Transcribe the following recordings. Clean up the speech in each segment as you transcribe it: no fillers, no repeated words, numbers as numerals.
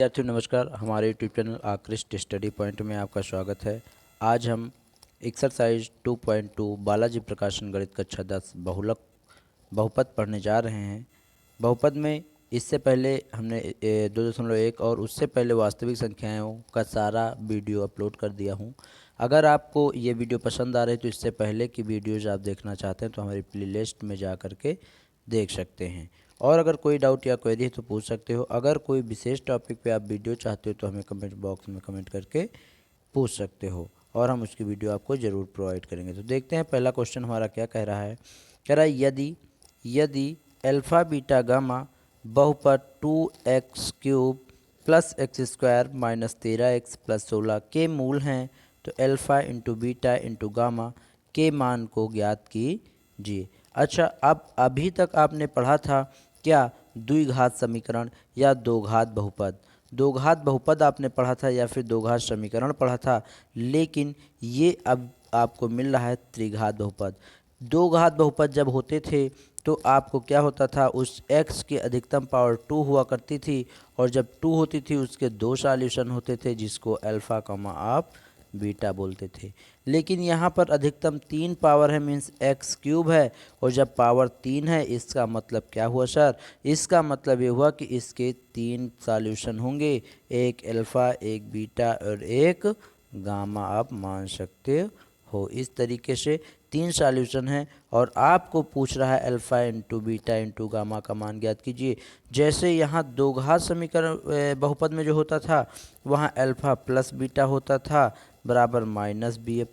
विद्यार्थियों नमस्कार। हमारे यूट्यूब चैनल आकृष्ट स्टडी पॉइंट में आपका स्वागत है। आज हम एक्सरसाइज 2.2 बालाजी प्रकाशन गणित कक्षा 10 बहुलक बहुपद पढ़ने जा रहे हैं। बहुपद में इससे पहले हमने 2.1 और उससे पहले वास्तविक संख्याओं का सारा वीडियो अपलोड कर दिया हूं। अगर आपको ये वीडियो पसंद आ रहे तो इससे पहले की वीडियोज़ आप देखना चाहते हैं तो हमारी प्लेलिस्ट में जा कर के देख सकते हैं। और अगर कोई डाउट या क्वेरी है तो पूछ सकते हो। अगर कोई विशेष टॉपिक पे आप वीडियो चाहते हो तो हमें कमेंट बॉक्स में कमेंट करके पूछ सकते हो और हम उसकी वीडियो आपको ज़रूर प्रोवाइड करेंगे। तो देखते हैं पहला क्वेश्चन हमारा क्या कह रहा है। कह रहा है यदि अल्फ़ा बीटा गामा बहुपद 2x³ plus x square minus 13x plus 16 के मूल हैं तो alpha into beta into gamma के मान को ज्ञात कीजिए। अच्छा, अब अभी तक आपने पढ़ा था क्या द्विघात समीकरण या दो घात बहुपद। दो घात बहुपद आपने पढ़ा था या फिर दो घात समीकरण पढ़ा था, लेकिन ये अब आपको मिल रहा है त्रिघात बहुपद। दो घात बहुपद जब होते थे तो आपको क्या होता था, उस x की अधिकतम पावर 2 हुआ करती थी और जब 2 होती थी उसके दो सॉल्यूशन होते थे जिसको अल्फ़ा कॉमा आप बीटा बोलते थे। लेकिन यहाँ पर अधिकतम 3 पावर है, मीन्स x³ है और जब पावर 3 है इसका मतलब क्या हुआ सर, इसका मतलब ये हुआ कि इसके 3 सॉल्यूशन होंगे, एक अल्फ़ा एक बीटा और एक गामा आप मान सकते हो। इस तरीके से 3 सॉल्यूशन हैं और आपको पूछ रहा है alpha into beta into gamma का मान ज्ञात कीजिए। जैसे यहाँ दो घात समीकरण बहुपद में जो होता था वहाँ अल्फ़ा प्लस बीटा होता था बराबर माइनस b/a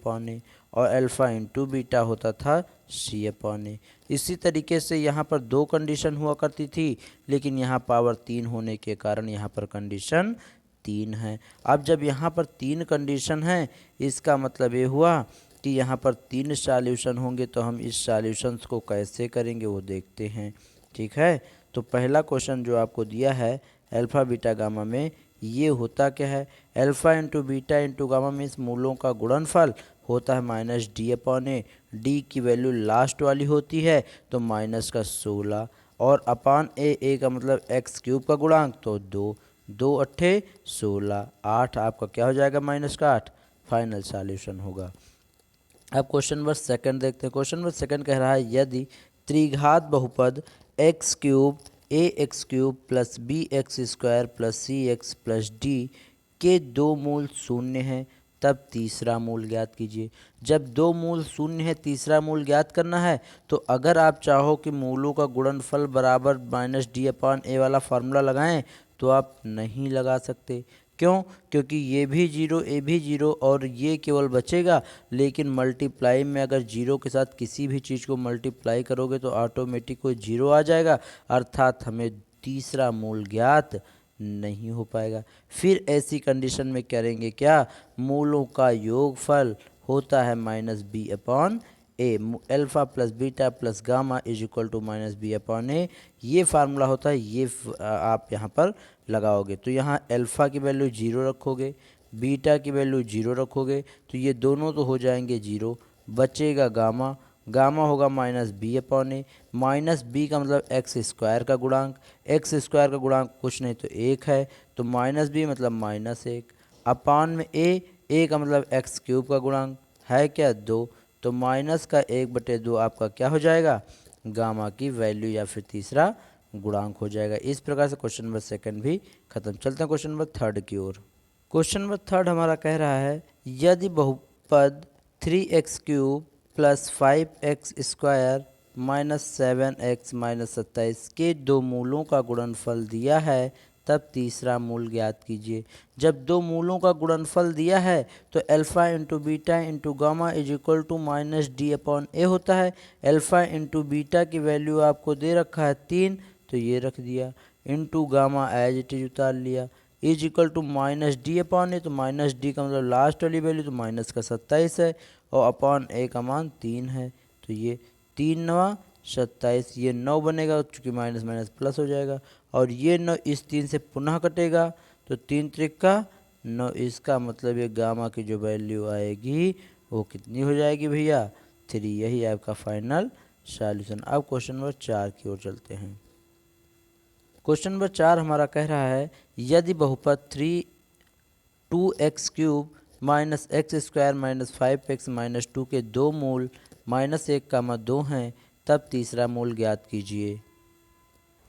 और अल्फ़ा इंटू बीटा होता था c/a। इसी तरीके से यहाँ पर दो कंडीशन हुआ करती थी, लेकिन यहाँ पावर 3 होने के कारण यहाँ पर कंडीशन 3 है। अब जब यहाँ पर 3 कंडीशन है इसका मतलब ये हुआ कि यहाँ पर 3 सॉल्यूशन होंगे। तो हम इस सॉल्यूशंस को कैसे करेंगे वो देखते हैं, ठीक है। तो पहला क्वेश्चन जो आपको दिया है अल्फ़ा बीटा गामा में, ये होता क्या है, alpha into beta into gamma में इस मूलों का गुणनफल होता है माइनस d/a। डी की वैल्यू लास्ट वाली होती है तो माइनस का 16 और अपान a का मतलब x³ का गुणांक तो 2, 2 अट्ठे 16, 8 आपका क्या हो जाएगा माइनस का 8, फाइनल सॉल्यूशन होगा। अब क्वेश्चन नंबर सेकंड देखते हैं। क्वेश्चन नंबर सेकंड कह रहा है यदि त्रिघात बहुपद x³ ax³ plus bx² plus cx plus d के दो मूल शून्य हैं तब तीसरा मूल ज्ञात कीजिए। जब दो मूल शून्य है तीसरा मूल ज्ञात करना है तो अगर आप चाहो कि मूलों का गुणनफल बराबर माइनस d/a वाला फार्मूला लगाएं तो आप नहीं लगा सकते। क्यों? क्योंकि ये भी जीरो ये भी जीरो और ये केवल बचेगा, लेकिन मल्टीप्लाई में अगर जीरो के साथ किसी भी चीज़ को मल्टीप्लाई करोगे तो ऑटोमेटिक कोई जीरो आ जाएगा, अर्थात हमें तीसरा मूल ज्ञात नहीं हो पाएगा। फिर ऐसी कंडीशन में करेंगे क्या, मूलों का योगफल होता है minus b/a। Alpha plus beta plus gamma is equal to minus b/a, ये फार्मूला होता है। ये आप यहाँ पर लगाओगे तो यहाँ अल्फ़ा की वैल्यू 0 रखोगे, बीटा की वैल्यू 0 रखोगे तो ये दोनों तो हो जाएंगे 0, बचेगा गामा, गामा होगा माइनस b/a। माइनस b का मतलब x² का गुणांक, x² का गुणांक कुछ नहीं तो 1 है तो माइनस b मतलब माइनस 1 अपान में a का मतलब x³ का गुणांक है क्या 2, तो माइनस का 1/2 आपका क्या हो जाएगा, गामा की वैल्यू या फिर तीसरा गुणांक हो जाएगा। इस प्रकार से क्वेश्चन नंबर सेकंड भी खत्म। चलते हैं क्वेश्चन नंबर थर्ड की ओर। क्वेश्चन नंबर थर्ड हमारा कह रहा है यदि बहुपद 3x³ plus 5x² minus 7x minus 27 के दो मूलों का गुणनफल दिया है तब तीसरा मूल ज्ञात कीजिए। जब दो मूलों का गुणनफल दिया है तो alpha into beta into gamma is equal to minus d/a होता है। अल्फ़ा इंटू बीटा की वैल्यू आपको दे रखा है 3 तो ये रख दिया, into gamma as it is उतार लिया, is equal to minus d/a। तो माइनस d का मतलब लास्ट वाली वैल्यू तो माइनस का 27 है और अपान a का मान 3 है तो ये 3 9 27, ये 9 बनेगा चूँकि माइनस माइनस प्लस हो जाएगा और ये 9 इस 3 से पुनः कटेगा तो 3 त्रिका 9, इसका मतलब ये गामा की जो वैल्यू आएगी वो कितनी हो जाएगी भैया 3। यही आपका फाइनल सॉल्यूशन। अब क्वेश्चन नंबर 4 की ओर चलते हैं। क्वेश्चन नंबर 4 हमारा कह रहा है यदि बहुपद 2x³ minus x square minus 5x minus 2 के दो मूल -1, 2 हैं तब तीसरा मूल ज्ञात कीजिए।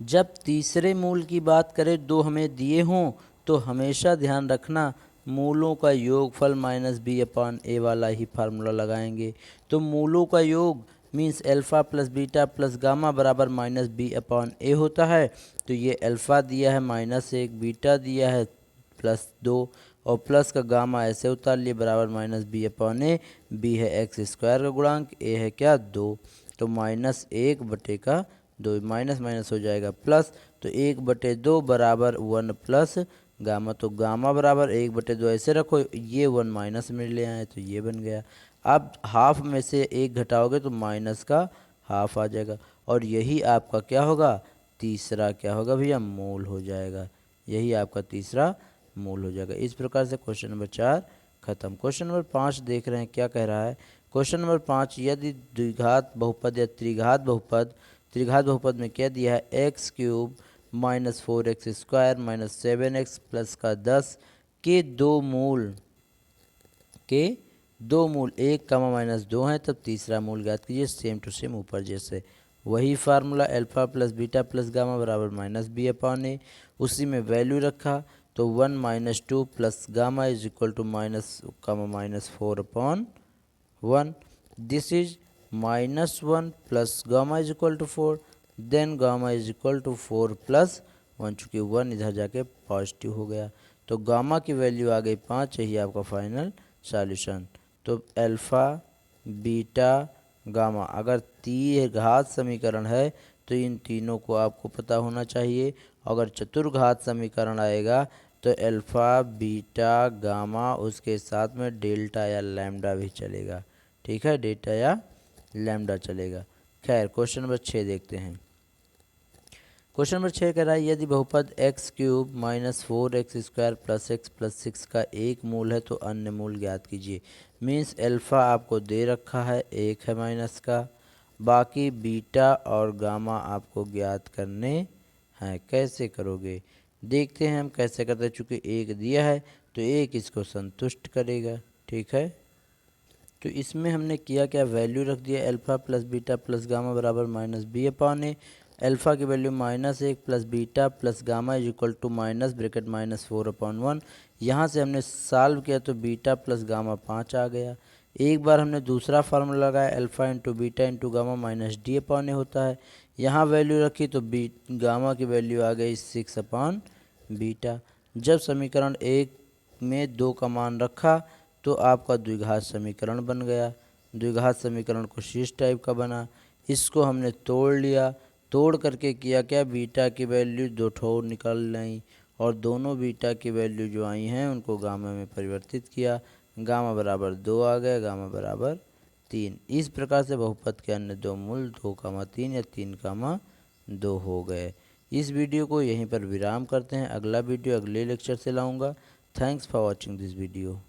जब तीसरे मूल की बात करें, दो हमें दिए हों तो हमेशा ध्यान रखना मूलों का योगफल -b/a वाला ही फार्मूला लगाएंगे। तो मूलों का योग means alpha plus beta plus gamma बराबर -b/a होता है। तो ये अल्फ़ा दिया है -1, बीटा दिया है +2 और प्लस का गामा ऐसे उतार लिए बराबर -b/a। b है एक्स स्क्वायर का गुणांक, a है क्या 2, तो -1/2 माइनस माइनस हो जाएगा प्लस, तो 1/2 बराबर 1 प्लस गामा, तो गामा बराबर 1/2 ऐसे रखो, ये 1 माइनस में ले आए तो ये बन गया। अब हाफ में से 1 घटाओगे तो माइनस का हाफ आ जाएगा और यही आपका क्या होगा, तीसरा क्या होगा भैया, मूल हो जाएगा। यही आपका तीसरा मूल हो जाएगा। इस प्रकार से क्वेश्चन नंबर 4 खत्म। क्वेश्चन नंबर 5 देख रहे हैं क्या कह रहा है। क्वेश्चन नंबर 5, यदि द्विघात बहुपद या त्रिघात बहुपद में क्या दिया है, x³ minus 4x square minus 7x plus का 10 के दो मूल 1, -2 हैं तब तीसरा मूल ज्ञात कीजिए। सेम टू सेम ऊपर जैसे वही formula alpha plus beta plus gamma बराबर -b/a, उसी में वैल्यू रखा तो 1 - 2 plus gamma is equal to -4/1। This is -1 plus gamma is equal to 4, then gamma is equal to 4 + 1, चूँकि 1 इधर जाके पॉजिटिव हो गया तो गामा की वैल्यू आ गई 5। यही आपका फाइनल सॉल्यूशन। तो अल्फ़ा बीटा गामा अगर त्रिघात समीकरण है तो इन तीनों को आपको पता होना चाहिए। अगर चतुर्घात समीकरण आएगा तो अल्फ़ा बीटा गामा उसके साथ में डेल्टा या लैम्डा भी चलेगा। ठीक है, डेल्टा या लैम्डा चलेगा। खैर क्वेश्चन नंबर 6 देखते हैं। क्वेश्चन नंबर 6 कह रहा है यदि बहुपद x³ minus 4x square plus x plus 6 का एक मूल है तो अन्य मूल ज्ञात कीजिए। मीन्स अल्फ़ा आपको दे रखा है, 1 है माइनस का, बाकी बीटा और गामा आपको ज्ञात करने हैं। कैसे करोगे, देखते हैं हम कैसे करते हैं। चूँकि 1 दिया है तो 1 इसको संतुष्ट करेगा। ठीक है, तो इसमें हमने किया क्या, वैल्यू रख दिया alpha plus beta plus gamma बराबर -b/a। अल्फ़ा की value -1 plus beta plus gamma is equal to -4/1। यहाँ से हमने सॉल्व किया तो बीटा प्लस गामा 5 आ गया। एक बार हमने दूसरा फार्मूला लगाया alpha into beta into gamma -d/a होता है। यहाँ वैल्यू रखी तो गामा की वैल्यू आ गई 6/बीटा। जब समीकरण 1 में 2 का मान रखा तो आपका द्विघात समीकरण बन गया। द्विघात समीकरण कुछ इस टाइप का बना। इसको हमने तोड़ लिया, तोड़ करके किया क्या, बीटा की वैल्यू 2 ठो निकाल लाई और दोनों बीटा की वैल्यू जो आई हैं उनको गामा में परिवर्तित किया। गामा बराबर 2 आ गया, गामा बराबर 3। इस प्रकार से बहुपद के अन्य दो मूल 2, 3 या 3, 2 हो गए। इस वीडियो को यहीं पर विराम करते हैं। अगला वीडियो अगले लेक्चर से लाऊंगा। Thanks for watching this video.